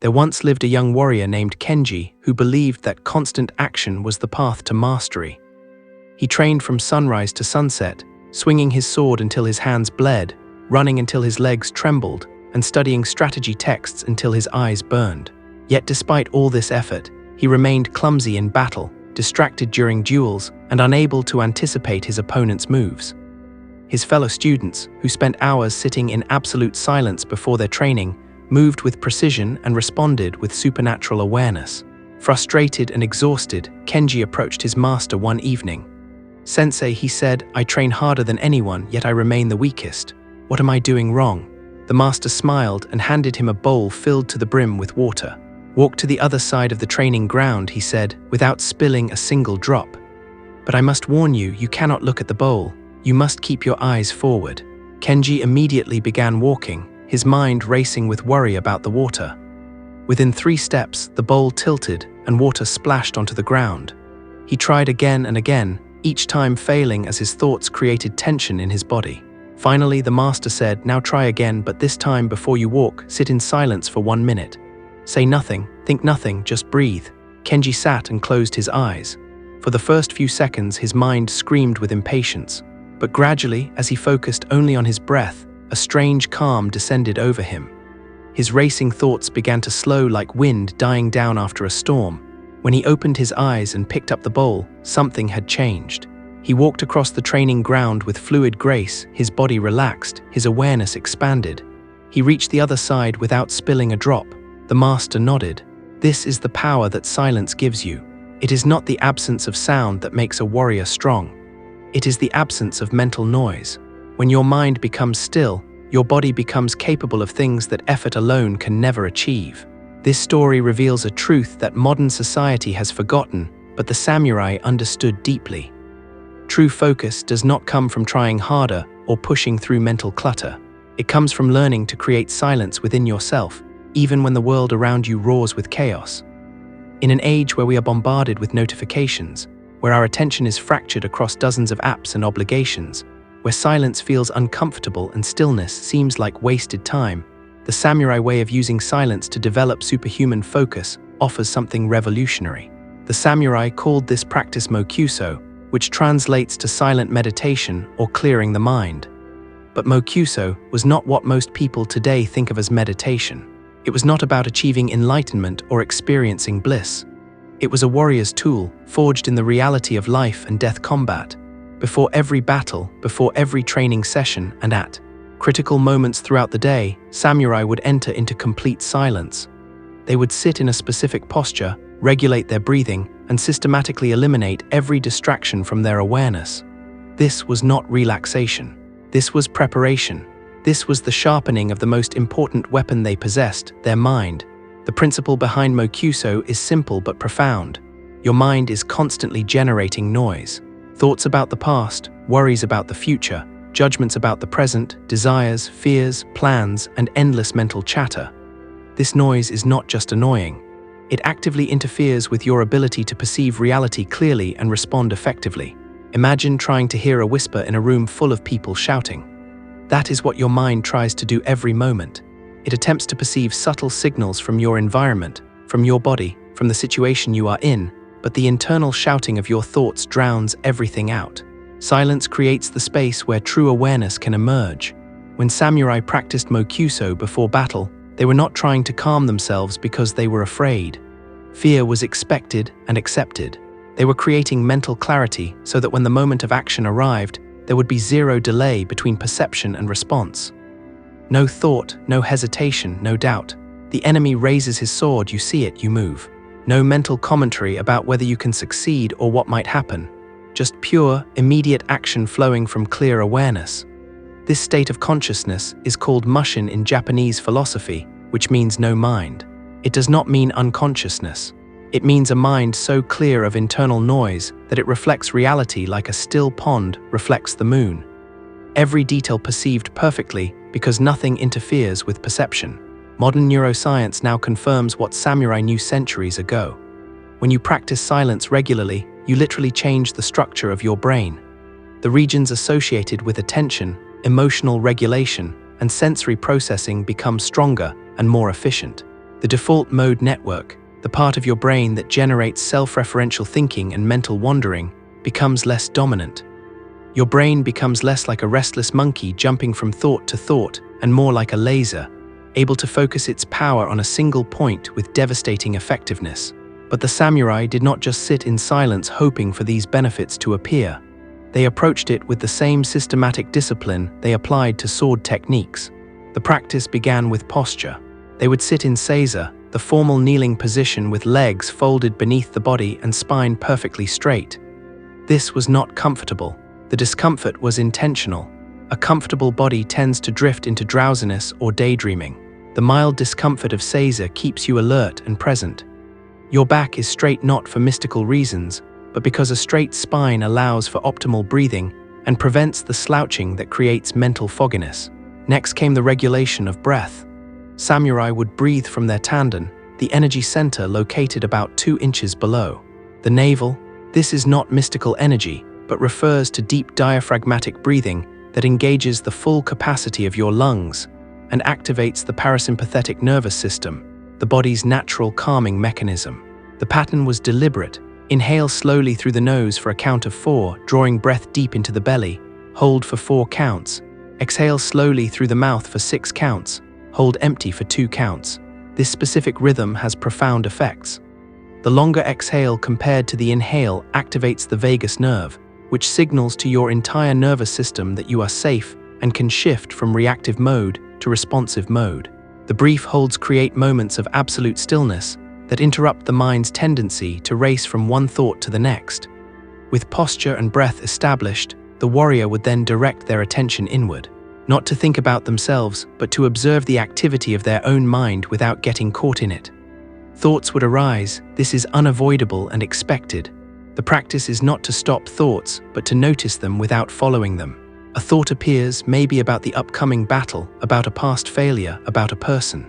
There once lived a young warrior named Kenji who believed that constant action was the path to mastery. He trained from sunrise to sunset, swinging his sword until his hands bled, running until his legs trembled, and studying strategy texts until his eyes burned. Yet despite all this effort, he remained clumsy in battle, distracted during duels, and unable to anticipate his opponent's moves. His fellow students, who spent hours sitting in absolute silence before their training, moved with precision and responded with supernatural awareness. Frustrated and exhausted, Kenji approached his master one evening. "Sensei," he said, "I train harder than anyone, yet I remain the weakest. What am I doing wrong?" The master smiled and handed him a bowl filled to the brim with water. "Walk to the other side of the training ground," he said, without spilling a single drop. "But I must warn you, you cannot look at the bowl. You must keep your eyes forward." Kenji immediately began walking, his mind racing with worry about the water. Within 3 steps, the bowl tilted and water splashed onto the ground. He tried again and again, each time failing as his thoughts created tension in his body. Finally, the master said, "Now try again, but this time before you walk, sit in silence for 1 minute. Say nothing, think nothing, just breathe." Kenji sat and closed his eyes. For the first few seconds, his mind screamed with impatience. But gradually, as he focused only on his breath, a strange calm descended over him. His racing thoughts began to slow like wind dying down after a storm. When he opened his eyes and picked up the bowl, something had changed. He walked across the training ground with fluid grace, his body relaxed, his awareness expanded. He reached the other side without spilling a drop. The master nodded. "This is the power that silence gives you. It is not the absence of sound that makes a warrior strong. It is the absence of mental noise. When your mind becomes still, your body becomes capable of things that effort alone can never achieve." This story reveals a truth that modern society has forgotten, but the samurai understood deeply. True focus does not come from trying harder or pushing through mental clutter. It comes from learning to create silence within yourself, even when the world around you roars with chaos. In an age where we are bombarded with notifications, where our attention is fractured across dozens of apps and obligations, where silence feels uncomfortable and stillness seems like wasted time, the samurai way of using silence to develop superhuman focus offers something revolutionary. The samurai called this practice Mokuso, which translates to silent meditation or clearing the mind. But Mokuso was not what most people today think of as meditation. It was not about achieving enlightenment or experiencing bliss. It was a warrior's tool, forged in the reality of life and death combat. Before every battle, before every training session, and at critical moments throughout the day, samurai would enter into complete silence. They would sit in a specific posture, regulate their breathing, and systematically eliminate every distraction from their awareness. This was not relaxation. This was preparation. This was the sharpening of the most important weapon they possessed, their mind. The principle behind Mokuso is simple but profound. Your mind is constantly generating noise. Thoughts about the past, worries about the future, judgments about the present, desires, fears, plans, and endless mental chatter. This noise is not just annoying. It actively interferes with your ability to perceive reality clearly and respond effectively. Imagine trying to hear a whisper in a room full of people shouting. That is what your mind tries to do every moment. It attempts to perceive subtle signals from your environment, from your body, from the situation you are in, but the internal shouting of your thoughts drowns everything out. Silence creates the space where true awareness can emerge. When samurai practiced Mokuso before battle, they were not trying to calm themselves because they were afraid. Fear was expected and accepted. They were creating mental clarity so that when the moment of action arrived, there would be zero delay between perception and response. No thought, no hesitation, no doubt. The enemy raises his sword, you see it, you move. No mental commentary about whether you can succeed or what might happen. Just pure, immediate action flowing from clear awareness. This state of consciousness is called Mushin in Japanese philosophy, which means no mind. It does not mean unconsciousness. It means a mind so clear of internal noise that it reflects reality like a still pond reflects the moon. Every detail perceived perfectly because nothing interferes with perception. Modern neuroscience now confirms what samurai knew centuries ago. When you practice silence regularly, you literally change the structure of your brain. The regions associated with attention, emotional regulation, and sensory processing become stronger and more efficient. The default mode network, the part of your brain that generates self-referential thinking and mental wandering, becomes less dominant. Your brain becomes less like a restless monkey jumping from thought to thought and more like a laser, able to focus its power on a single point with devastating effectiveness. But the samurai did not just sit in silence hoping for these benefits to appear. They approached it with the same systematic discipline they applied to sword techniques. The practice began with posture. They would sit in seiza, the formal kneeling position with legs folded beneath the body and spine perfectly straight. This was not comfortable. The discomfort was intentional. A comfortable body tends to drift into drowsiness or daydreaming. The mild discomfort of seiza keeps you alert and present. Your back is straight not for mystical reasons, but because a straight spine allows for optimal breathing and prevents the slouching that creates mental fogginess. Next came the regulation of breath. Samurai would breathe from their tanden, the energy center located about 2 inches below. The navel, this is not mystical energy, but refers to deep diaphragmatic breathing that engages the full capacity of your lungs and activates the parasympathetic nervous system, the body's natural calming mechanism. The pattern was deliberate. Inhale slowly through the nose for a count of 4, drawing breath deep into the belly. Hold for 4 counts. Exhale slowly through the mouth for 6 counts. Hold empty for 2 counts. This specific rhythm has profound effects. The longer exhale compared to the inhale activates the vagus nerve, which signals to your entire nervous system that you are safe and can shift from reactive mode to responsive mode. The brief holds create moments of absolute stillness that interrupt the mind's tendency to race from one thought to the next. With posture and breath established, the warrior would then direct their attention inward, not to think about themselves, but to observe the activity of their own mind without getting caught in it. Thoughts would arise. This is unavoidable and expected. The practice is not to stop thoughts, but to notice them without following them. A thought appears, maybe about the upcoming battle, about a past failure, about a person.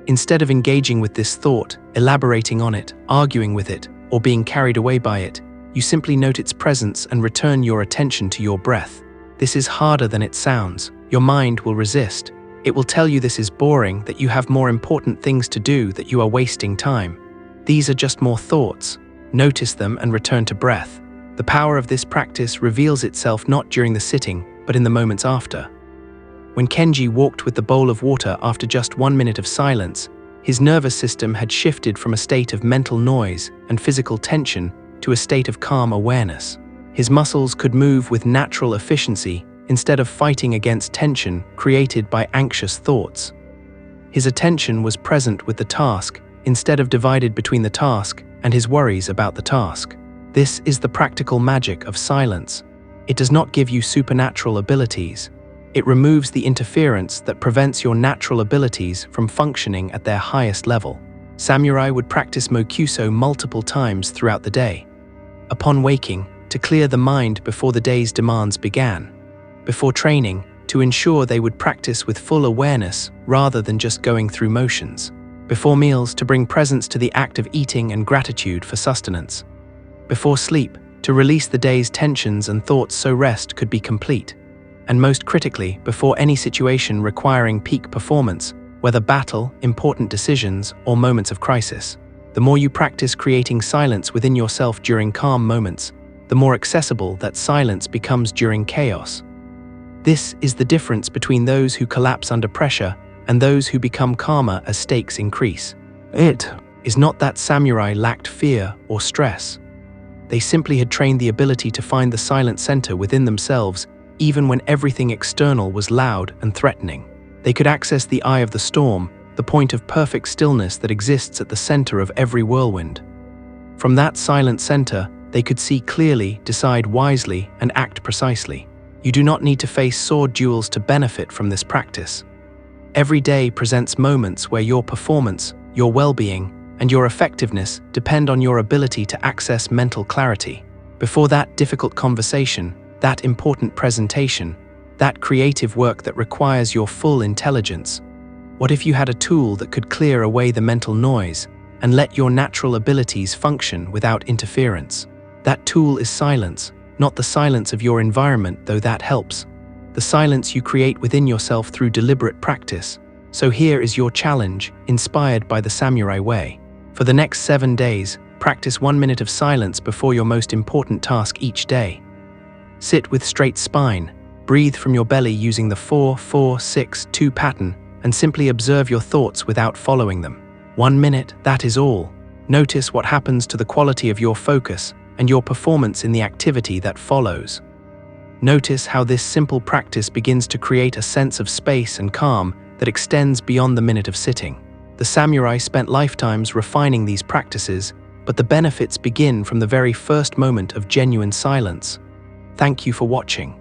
Instead of engaging with this thought, elaborating on it, arguing with it, or being carried away by it, you simply note its presence and return your attention to your breath. This is harder than it sounds. Your mind will resist. It will tell you this is boring, that you have more important things to do, that you are wasting time. These are just more thoughts. Notice them and return to breath. The power of this practice reveals itself not during the sitting, but in the moments after. When Kenji walked with the bowl of water after just 1 minute of silence, his nervous system had shifted from a state of mental noise and physical tension to a state of calm awareness. His muscles could move with natural efficiency instead of fighting against tension created by anxious thoughts. His attention was present with the task instead of divided between the task and his worries about the task. This is the practical magic of silence. It does not give you supernatural abilities. It removes the interference that prevents your natural abilities from functioning at their highest level. Samurai would practice Mokuso multiple times throughout the day. Upon waking, to clear the mind before the day's demands began. Before training, to ensure they would practice with full awareness rather than just going through motions. Before meals, to bring presence to the act of eating and gratitude for sustenance. Before sleep, to release the day's tensions and thoughts so rest could be complete. And most critically, before any situation requiring peak performance, whether battle, important decisions, or moments of crisis. The more you practice creating silence within yourself during calm moments, the more accessible that silence becomes during chaos. This is the difference between those who collapse under pressure and those who become calmer as stakes increase. It is not that samurai lacked fear or stress. They simply had trained the ability to find the silent center within themselves even when everything external was loud and threatening. They could access the eye of the storm, the point of perfect stillness that exists at the center of every whirlwind. From that silent center, they could see clearly, decide wisely, and act precisely. You do not need to face sword duels to benefit from this practice. Every day presents moments where your performance, your well-being, and your effectiveness depend on your ability to access mental clarity. Before that difficult conversation, that important presentation, that creative work that requires your full intelligence, what if you had a tool that could clear away the mental noise and let your natural abilities function without interference? That tool is silence, not the silence of your environment, though that helps. The silence you create within yourself through deliberate practice. So here is your challenge, inspired by the samurai way. For the next 7 days, practice 1 minute of silence before your most important task each day. Sit with straight spine, breathe from your belly using the 4-4-6-2 pattern, and simply observe your thoughts without following them. 1 minute, that is all. Notice what happens to the quality of your focus and your performance in the activity that follows. Notice how this simple practice begins to create a sense of space and calm that extends beyond the minute of sitting. The samurai spent lifetimes refining these practices, but the benefits begin from the very first moment of genuine silence. Thank you for watching.